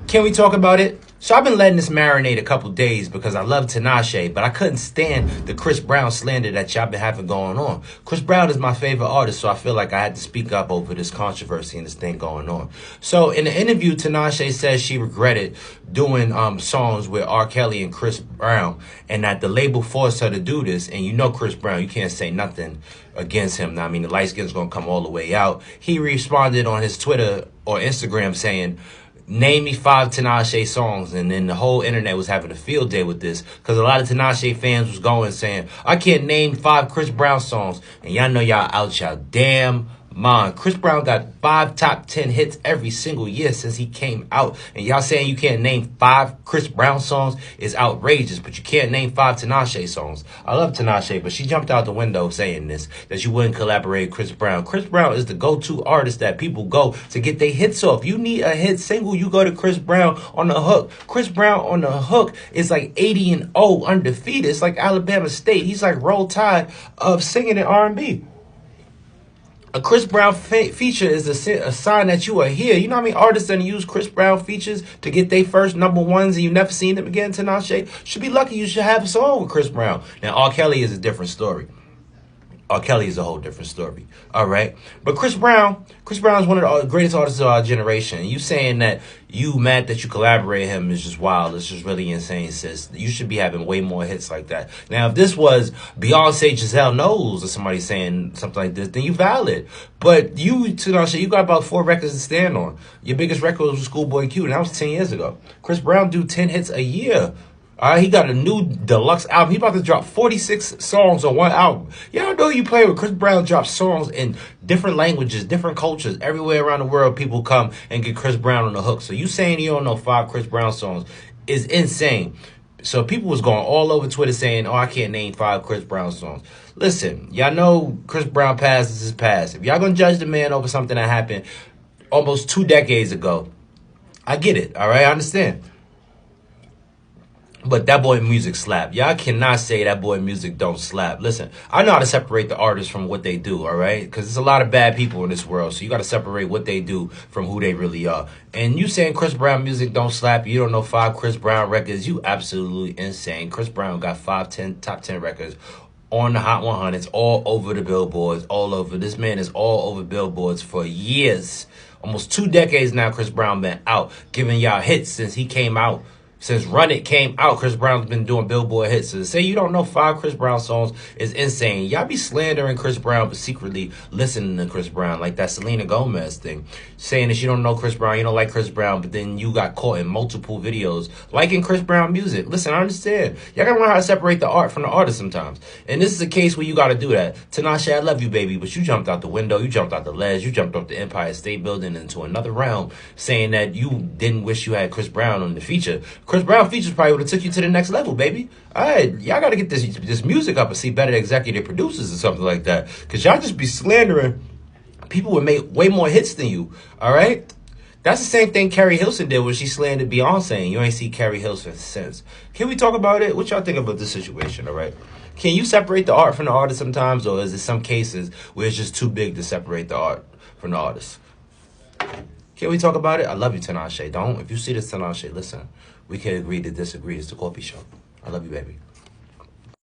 Can we talk about it? So I've been letting this marinate a couple days because I love Tinashe, but I couldn't stand the Chris Brown slander that y'all been having going on. Chris Brown is my favorite artist, so I feel like I had to speak up over this controversy and this thing going on. So in the interview, Tinashe says she regretted doing songs with R. Kelly and Chris Brown, and that the label forced her to do this. And you know Chris Brown, you can't say nothing against him. Now, I mean, the light skin's gonna come all the way out. He responded on his Twitter or Instagram saying, name me 5 Tinashe songs, and then the whole internet was having a field day with this because a lot of Tinashe fans was going saying, I can't name 5 Chris Brown songs, and y'all know y'all out y'all damn mind. Chris Brown got 5 top 10 hits every single year since he came out, and y'all saying you can't name 5 Chris Brown songs is outrageous, but you can't name 5 Tinashe songs. I love Tinashe, but she jumped out the window saying this, that you wouldn't collaborate with Chris Brown. Chris Brown is the go-to artist that people go to get their hits off. You need a hit single, you go to Chris Brown on the hook. Chris Brown on the hook is like 80-0 undefeated. It's like Alabama State. He's like Roll Tide of singing in R&B. A Chris Brown feature is a sign that you are here. You know how many artists that use Chris Brown features to get their first number ones and you never seen them again, Tinashe? Should be lucky you should have a song with Chris Brown. Now, R. Kelly is a different story. R. Kelly is a whole different story. All right. But Chris Brown is one of the greatest artists of our generation. You saying that you mad that you collaborate with him is just wild. It's just really insane, sis. You should be having way more hits like that. Now, if this was Beyonce, Giselle Knowles, or somebody saying something like this, then you valid. But you, Tinashe, you got about 4 records to stand on. Your biggest record was Schoolboy Q, and that was 10 years ago. Chris Brown do 10 hits a year. All right, he got a new deluxe album. He about to drop 46 songs on one album. Y'all know you play with Chris Brown drops songs in different languages, different cultures. Everywhere around the world, people come and get Chris Brown on the hook. So you saying you don't know 5 Chris Brown songs is insane. So people was going all over Twitter saying, oh, I can't name 5 Chris Brown songs. Listen, y'all know Chris Brown past is his past. If y'all gonna judge the man over something that happened almost 2 decades ago, I get it, all right? I understand. But that boy music slap. Y'all cannot say that boy music don't slap. Listen, I know how to separate the artists from what they do, all right? Because there's a lot of bad people in this world, so you got to separate what they do from who they really are. And you saying Chris Brown music don't slap, you don't know 5 Chris Brown records, you absolutely insane. Chris Brown got top 10 records on the Hot 100s, all over the billboards, all over. This man is all over billboards for years. Almost 2 decades now Chris Brown been out, giving y'all hits since he came out. Since Run It came out, Chris Brown's been doing Billboard hits. So to say you don't know 5 Chris Brown songs is insane. Y'all be slandering Chris Brown, but secretly listening to Chris Brown, like that Selena Gomez thing. Saying that you don't know Chris Brown, you don't like Chris Brown, but then you got caught in multiple videos liking Chris Brown music. Listen, I understand. Y'all gotta learn how to separate the art from the artist sometimes. And this is a case where you gotta do that. Tinashe, I love you, baby, but you jumped out the window, you jumped out the ledge, you jumped off the Empire State Building into another realm, saying that you didn't wish you had Chris Brown on the feature. Chris Brown features probably would have took you to the next level, baby. All right, y'all got to get this music up and see better executive producers or something like that. Because y'all just be slandering people who made way more hits than you, all right? That's the same thing Carrie Hilson did when she slandered Beyonce, and you ain't see Carrie Hilson since. Can we talk about it? What y'all think about this situation, all right? Can you separate the art from the artist sometimes, or is it some cases where it's just too big to separate the art from the artist? Can we talk about it? I love you, Tinashe. Don't. If you see this, Tinashe, listen. We can agree to disagree. It's the coffee shop. I love you, baby.